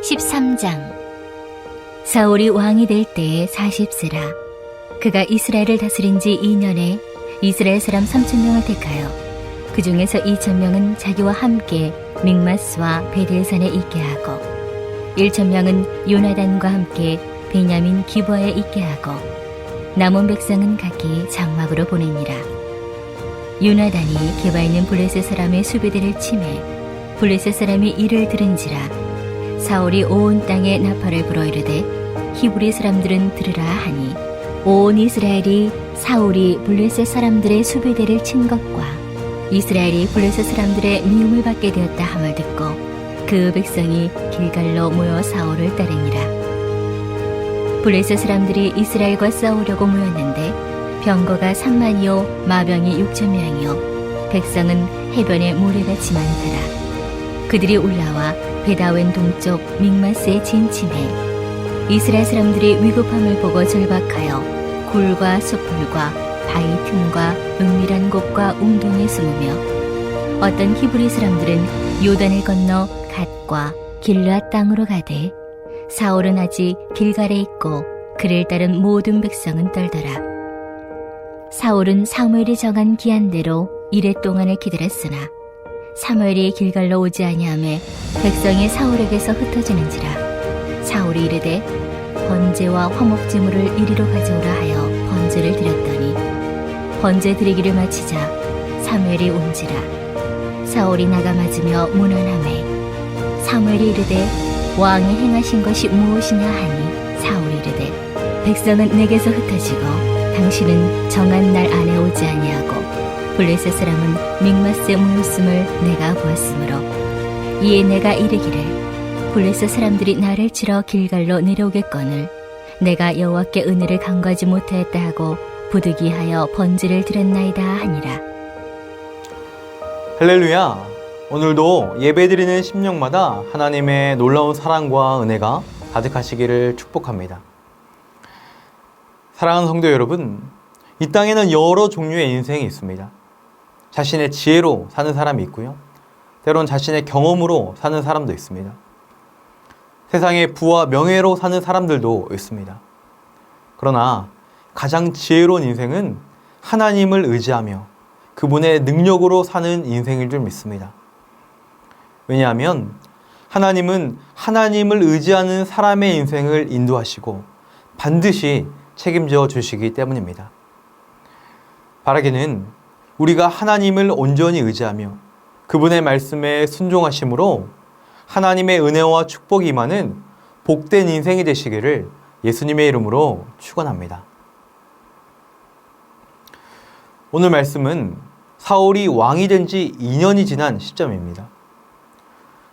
13장. 사울이 왕이 될 때에 40세라. 그가 이스라엘을 다스린 지 2년에 이스라엘 사람 3,000명을 택하여 그 중에서 2,000명은 자기와 함께 믹마스와 베델산에 있게 하고 1,000명은 요나단과 함께 베냐민 기브아에 있게 하고 남은 백성은 각기 장막으로 보내니라. 요나단이 겝에 있는 블레셋 사람의 수비대를 치매 블레셋 사람이 이를 들은지라. 사울이 온 땅에 나팔을 불어 이르되 히브리 사람들은 들으라 하니 온 이스라엘이 사울이 블레셋 사람들의 수비대를 친 것과 이스라엘이 블레셋 사람들의 미움을 받게 되었다 함을 듣고 그 백성이 길갈로 모여 사울을 따르니라. 블레셋 사람들이 이스라엘과 싸우려고 모였는데 병거가 3만이요 마병이 6,000명이요 백성은 해변에 모래같이 많더라. 그들이 올라와 베다웬 동쪽 믹마스에 진침해 이스라엘 사람들이 위급함을 보고 절박하여 굴과 숲풀과 바위 틈과 은밀한 곳과 웅동에 숨으며 어떤 히브리 사람들은 요단을 건너 갓과 길르앗 땅으로 가되 사울은 아직 길갈에 있고 그를 따른 모든 백성은 떨더라. 사울은 사무엘이 정한 기한대로 이레 동안을 기다렸으나 사무엘이 길갈로 오지 아니하매 백성이 사울에게서 흩어지는지라. 사울이 이르되 번제와 화목제물을 이리로 가져오라 하여 번제를 드렸더니 번제 드리기를 마치자 사무엘이 온지라. 사울이 나가 맞으며 문안하매 사무엘이 이르되 왕이 행하신 것이 무엇이냐 하니 사울이 이르되 백성은 내게서 흩어지고 당신은 정한 날 안에 오지 아니하고 블레셋 사람은 믹마스에 모였음을 내가 보았으므로 이에 내가 이르기를 블레셋 사람들이 나를 치러 길갈로 내려오겠거늘 내가 여호와께 은혜를 간구하지 못하였다 하고 부득이하여 번제를 드렸나이다 하니라. 할렐루야. 오늘도 예배드리는 심령마다 하나님의 놀라운 사랑과 은혜가 가득하시기를 축복합니다. 사랑하는 성도 여러분, 이 땅에는 여러 종류의 인생이 있습니다. 자신의 지혜로 사는 사람이 있고요. 때론 자신의 경험으로 사는 사람도 있습니다. 세상의 부와 명예로 사는 사람들도 있습니다. 그러나 가장 지혜로운 인생은 하나님을 의지하며 그분의 능력으로 사는 인생일 줄 믿습니다. 왜냐하면 하나님은 하나님을 의지하는 사람의 인생을 인도하시고 반드시 책임져 주시기 때문입니다. 바라기는 우리가 하나님을 온전히 의지하며 그분의 말씀에 순종하심으로 하나님의 은혜와 축복이 임하는 복된 인생이 되시기를 예수님의 이름으로 축원합니다. 오늘 말씀은 사울이 왕이 된 지 2년이 지난 시점입니다.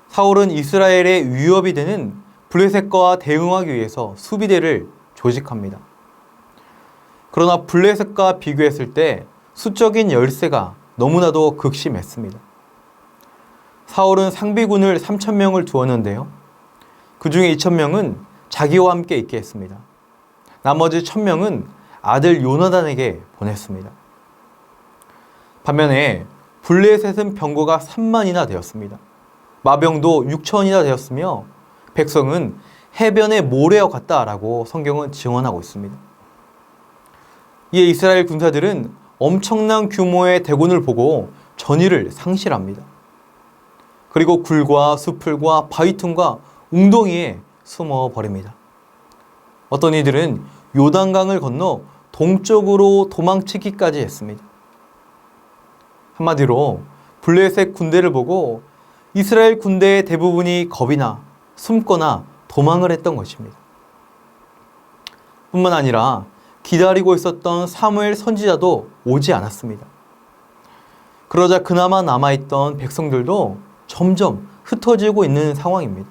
사울은 이스라엘의 위협이 되는 블레셋과 대응하기 위해서 수비대를 조직합니다. 그러나 블레셋과 비교했을 때 수적인 열세가 너무나도 극심했습니다. 사울은 상비군을 3,000명을 두었는데요. 그 중에 2,000명은 자기와 함께 있게 했습니다. 나머지 1,000명은 아들 요나단에게 보냈습니다. 반면에 블레셋은 병거가 3만이나 되었습니다. 마병도 6천이나 되었으며 백성은 해변에 모래와 같다라고 성경은 증언하고 있습니다. 이에 이스라엘 군사들은 엄청난 규모의 대군을 보고 전의를 상실합니다. 그리고 굴과 숲풀과 바위틈과 웅덩이에 숨어버립니다. 어떤 이들은 요단강을 건너 동쪽으로 도망치기까지 했습니다. 한마디로 블레셋 군대를 보고 이스라엘 군대의 대부분이 겁이 나 숨거나 도망을 했던 것입니다. 뿐만 아니라 기다리고 있었던 사무엘 선지자도 오지 않았습니다. 그러자 그나마 남아있던 백성들도 점점 흩어지고 있는 상황입니다.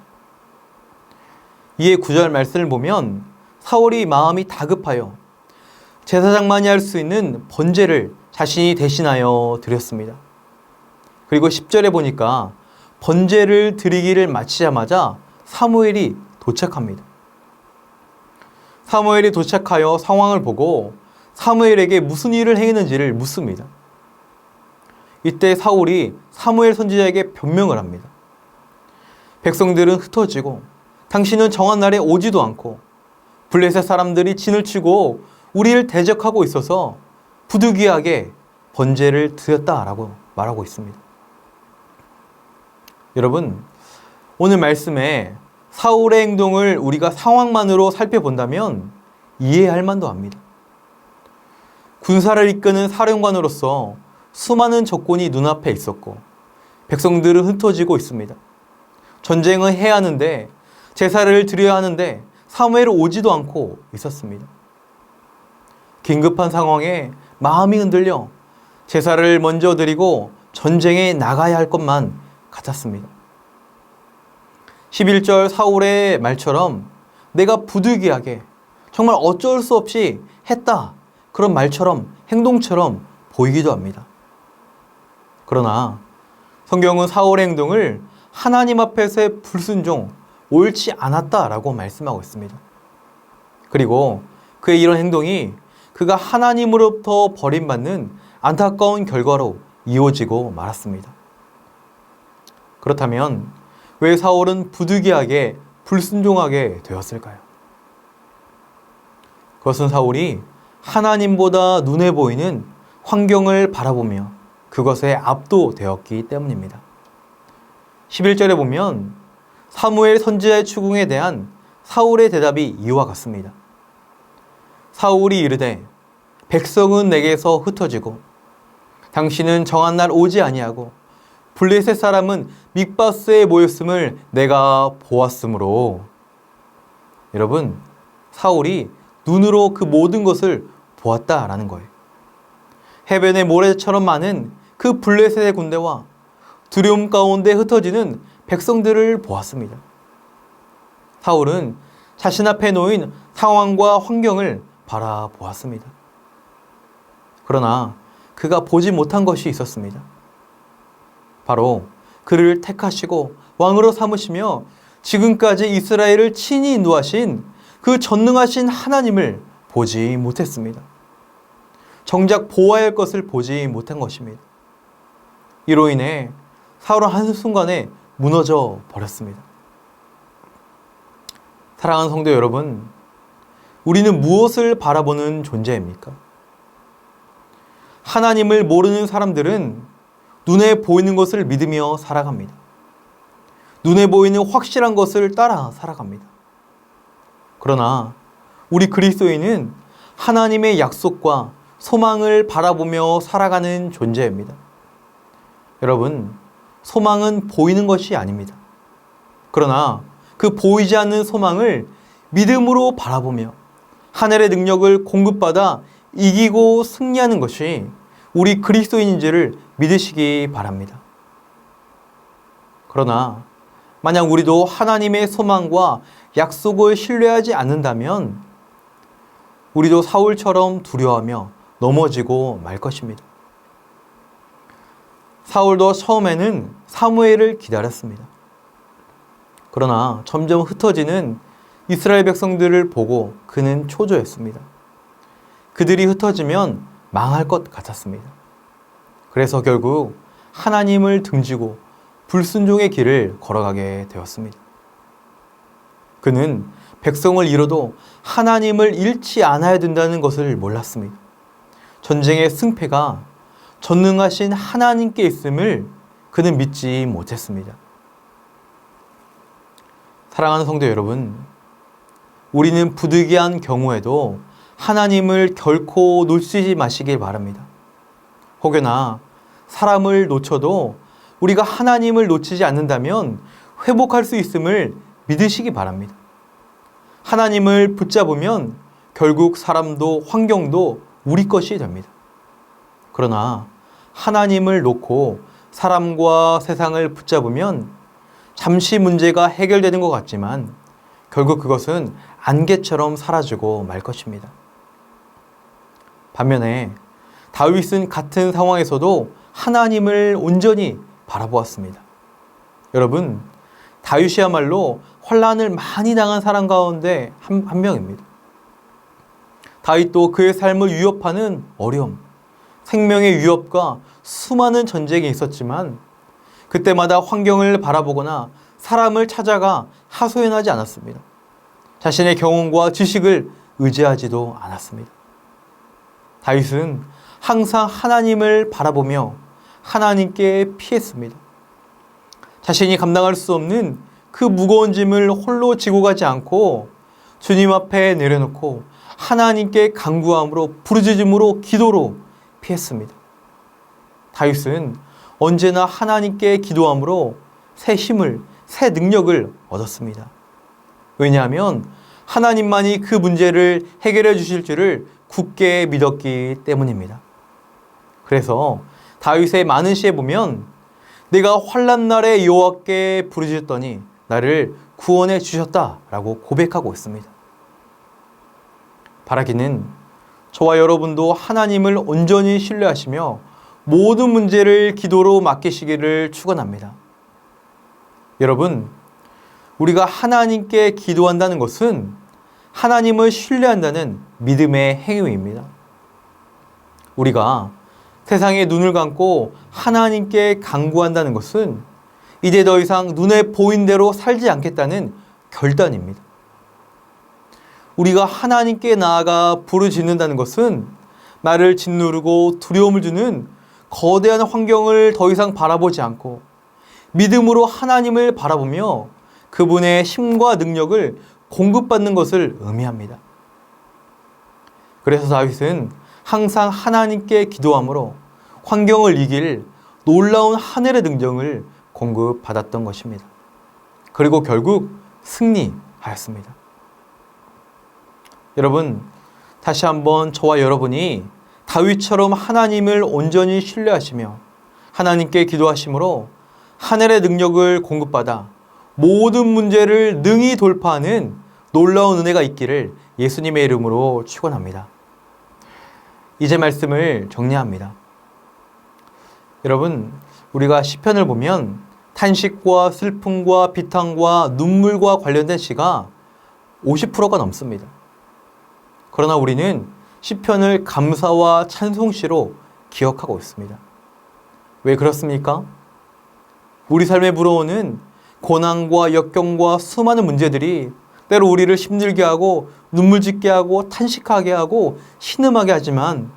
이에 9절 말씀을 보면 사울이 마음이 다급하여 제사장만이 할 수 있는 번제를 자신이 대신하여 드렸습니다. 그리고 10절에 보니까 번제를 드리기를 마치자마자 사무엘이 도착합니다. 사무엘이 도착하여 상황을 보고 사무엘에게 무슨 일을 행했는지를 묻습니다. 이때 사울이 사무엘 선지자에게 변명을 합니다. 백성들은 흩어지고 당신은 정한 날에 오지도 않고 블레셋 사람들이 진을 치고 우리를 대적하고 있어서 부득이하게 번제를 드렸다라고 말하고 있습니다. 여러분, 오늘 말씀에 사울의 행동을 우리가 상황만으로 살펴본다면 이해할 만도 합니다. 군사를 이끄는 사령관으로서 수많은 적군이 눈앞에 있었고 백성들은 흩어지고 있습니다. 전쟁을 해야 하는데 제사를 드려야 하는데 사무엘은 오지도 않고 있었습니다. 긴급한 상황에 마음이 흔들려 제사를 먼저 드리고 전쟁에 나가야 할 것만 같았습니다. 11절 사울의 말처럼 내가 부득이하게 정말 어쩔 수 없이 했다, 그런 말처럼 행동처럼 보이기도 합니다. 그러나 성경은 사울의 행동을 하나님 앞에서의 불순종, 옳지 않았다라고 말씀하고 있습니다. 그리고 그의 이런 행동이 그가 하나님으로부터 버림받는 안타까운 결과로 이어지고 말았습니다. 그렇다면 왜 사울은 부득이하게 불순종하게 되었을까요? 그것은 사울이 하나님보다 눈에 보이는 환경을 바라보며 그것에 압도되었기 때문입니다. 11절에 보면 사무엘 선지자의 추궁에 대한 사울의 대답이 이와 같습니다. 사울이 이르되 백성은 내게서 흩어지고 당신은 정한 날 오지 아니하고 블레셋 사람은 mik바스에 모였음을 내가 보았으므로. 여러분, 사울이 눈으로 그 모든 것을 보았다라는 거예요. 해변의 모래처럼 많은 그 블레셋의 군대와 두려움 가운데 흩어지는 백성들을 보았습니다. 사울은 자신 앞에 놓인 상황과 환경을 바라보았습니다. 그러나 그가 보지 못한 것이 있었습니다. 바로 그를 택하시고 왕으로 삼으시며 지금까지 이스라엘을 친히 인도하신 그 전능하신 하나님을 보지 못했습니다. 정작 보아야 할 것을 보지 못한 것입니다. 이로 인해 사울은 한순간에 무너져 버렸습니다. 사랑하는 성도 여러분, 우리는 무엇을 바라보는 존재입니까? 하나님을 모르는 사람들은 눈에 보이는 것을 믿으며 살아갑니다. 눈에 보이는 확실한 것을 따라 살아갑니다. 그러나 우리 그리스도인은 하나님의 약속과 소망을 바라보며 살아가는 존재입니다. 여러분, 소망은 보이는 것이 아닙니다. 그러나 그 보이지 않는 소망을 믿음으로 바라보며 하늘의 능력을 공급받아 이기고 승리하는 것이 우리 그리스도인인지를 믿으시기 바랍니다. 그러나 만약 우리도 하나님의 소망과 약속을 신뢰하지 않는다면 우리도 사울처럼 두려워하며 넘어지고 말 것입니다. 사울도 처음에는 사무엘을 기다렸습니다. 그러나 점점 흩어지는 이스라엘 백성들을 보고 그는 초조했습니다. 그들이 흩어지면 망할 것 같았습니다. 그래서 결국 하나님을 등지고 불순종의 길을 걸어가게 되었습니다. 그는 백성을 잃어도 하나님을 잃지 않아야 된다는 것을 몰랐습니다. 전쟁의 승패가 전능하신 하나님께 있음을 그는 믿지 못했습니다. 사랑하는 성도 여러분, 우리는 부득이한 경우에도 하나님을 결코 놓치지 마시길 바랍니다. 혹여나 사람을 놓쳐도 우리가 하나님을 놓치지 않는다면 회복할 수 있음을 믿으시기 바랍니다. 하나님을 붙잡으면 결국 사람도 환경도 우리 것이 됩니다. 그러나 하나님을 놓고 사람과 세상을 붙잡으면 잠시 문제가 해결되는 것 같지만 결국 그것은 안개처럼 사라지고 말 것입니다. 반면에 다윗은 같은 상황에서도 하나님을 온전히 바라보았습니다. 여러분, 다윗이야말로 환난을 많이 당한 사람 가운데 한 명입니다. 다윗도 그의 삶을 위협하는 어려움, 생명의 위협과 수많은 전쟁이 있었지만 그때마다 환경을 바라보거나 사람을 찾아가 하소연하지 않았습니다. 자신의 경험과 지식을 의지하지도 않았습니다. 다윗은 항상 하나님을 바라보며 하나님께 피했습니다. 자신이 감당할 수 없는 그 무거운 짐을 홀로 지고 가지 않고 주님 앞에 내려놓고 하나님께 간구함으로 부르짖음으로 기도로 피했습니다. 다윗은 언제나 하나님께 기도함으로 새 힘을, 새 능력을 얻었습니다. 왜냐하면 하나님만이 그 문제를 해결해 주실 줄을 굳게 믿었기 때문입니다. 그래서 다윗의 많은 시에 보면 내가 환난 날에 여호와께 부르짖었더니 나를 구원해 주셨다라고 고백하고 있습니다. 바라기는 저와 여러분도 하나님을 온전히 신뢰하시며 모든 문제를 기도로 맡기시기를 축원합니다. 여러분, 우리가 하나님께 기도한다는 것은 하나님을 신뢰한다는 믿음의 행위입니다. 우리가 세상에 눈을 감고 하나님께 간구한다는 것은 이제 더 이상 눈에 보인 대로 살지 않겠다는 결단입니다. 우리가 하나님께 나아가 부르짖는다는 것은 나를 짓누르고 두려움을 주는 거대한 환경을 더 이상 바라보지 않고 믿음으로 하나님을 바라보며 그분의 힘과 능력을 공급받는 것을 의미합니다. 그래서 다윗은 항상 하나님께 기도함으로 환경을 이길 놀라운 하늘의 능력을 공급받았던 것입니다. 그리고 결국 승리하였습니다. 여러분, 다시 한번 저와 여러분이 다윗처럼 하나님을 온전히 신뢰하시며 하나님께 기도하심으로 하늘의 능력을 공급받아 모든 문제를 능히 돌파하는 놀라운 은혜가 있기를 예수님의 이름으로 축원합니다. 이제 말씀을 정리합니다. 여러분, 우리가 시편을 보면 탄식과 슬픔과 비탄과 눈물과 관련된 시가 50%가 넘습니다. 그러나 우리는 시편을 감사와 찬송시로 기억하고 있습니다. 왜 그렇습니까? 우리 삶에 불어오는 고난과 역경과 수많은 문제들이 때로 우리를 힘들게 하고 눈물 짓게 하고 탄식하게 하고 신음하게 하지만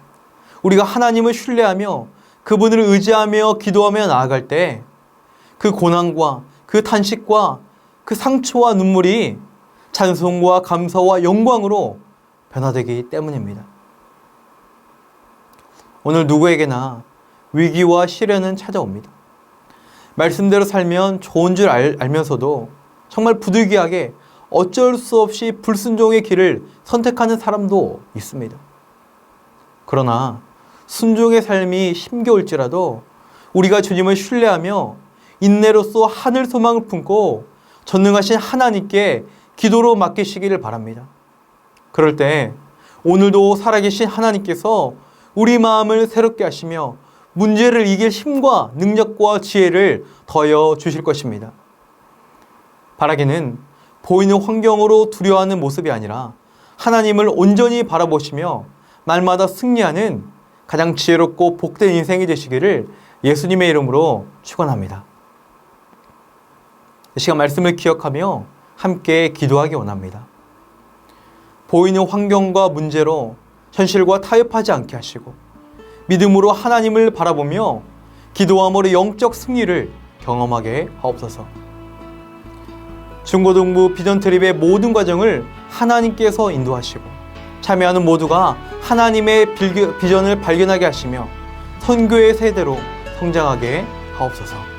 우리가 하나님을 신뢰하며 그분을 의지하며 기도하며 나아갈 때 그 고난과 그 탄식과 그 상처와 눈물이 찬송과 감사와 영광으로 변화되기 때문입니다. 오늘 누구에게나 위기와 시련은 찾아옵니다. 말씀대로 살면 좋은 줄 알면서도 정말 부득이하게 어쩔 수 없이 불순종의 길을 선택하는 사람도 있습니다. 그러나 순종의 삶이 힘겨울지라도 우리가 주님을 신뢰하며 인내로써 하늘 소망을 품고 전능하신 하나님께 기도로 맡기시기를 바랍니다. 그럴 때 오늘도 살아계신 하나님께서 우리 마음을 새롭게 하시며 문제를 이길 힘과 능력과 지혜를 더하여 주실 것입니다. 바라기는 보이는 환경으로 두려워하는 모습이 아니라 하나님을 온전히 바라보시며 날마다 승리하는 가장 지혜롭고 복된 인생이 되시기를 예수님의 이름으로 축원합니다. 이 시간 말씀을 기억하며 함께 기도하기 원합니다. 보이는 환경과 문제로 현실과 타협하지 않게 하시고 믿음으로 하나님을 바라보며 기도함으로 영적 승리를 경험하게 하옵소서. 중고등부 비전 트립의 모든 과정을 하나님께서 인도하시고 참여하는 모두가 하나님의 비전을 발견하게 하시며 선교의 세대로 성장하게 하옵소서.